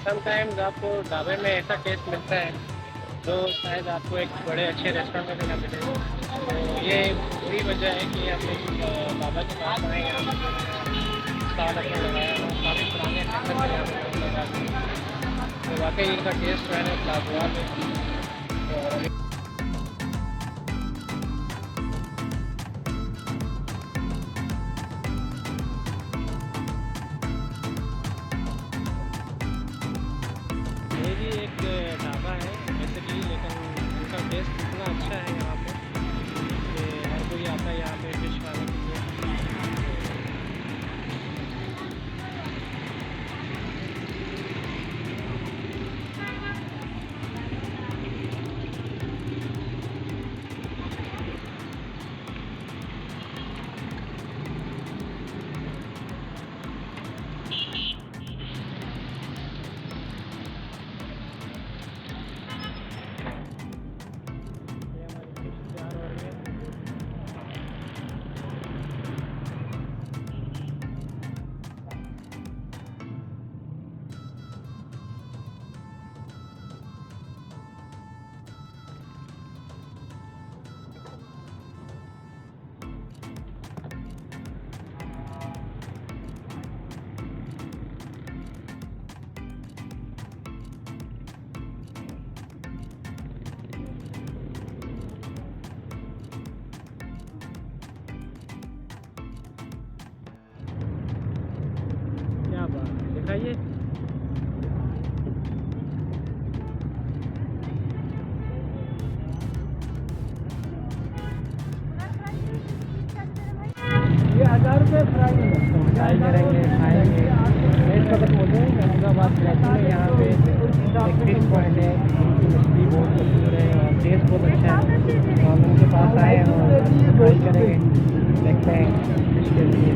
Sometimes आपको ढाबे में ऐसा टेस्ट मिलता है जो शायद आपको एक बड़े अच्छे रेस्टोरेंट में भी ना मिले। तो ये पूरी वजह है कि हम एक ढाबा के पास आए, यहाँ पर जो है स्टॉल अपना लगाया हुआ, काफ़ी पुराने सेंटर में यहाँ पर हम लगा दिए। तो वाकई इनका टेस्ट जो है ना लाजवाब है। और ये भी एक ढाबा है बेसिकली, लेकिन इनका टेस्ट इतना अच्छा है यहाँ पे कि हर कोई आता है यहाँ पे फिश खाने के लिए। ये हमारी फिश तैयार हो रही है। क्या बात है, दिखाइए। ये 1000 रुपये फ्राई है। तो फ्राई करेंगे, खाएंगे। रेट खत्म हो गए अहमदाबाद कराची में। यहाँ पे एक फिश पॉइंट है, उनकी मछली बहुत मशहूर है और टेस्ट बहुत अच्छा है। तो हम उनके पास आए हैं और ट्राई करेंगे, देखते हैं फिश कैसी है।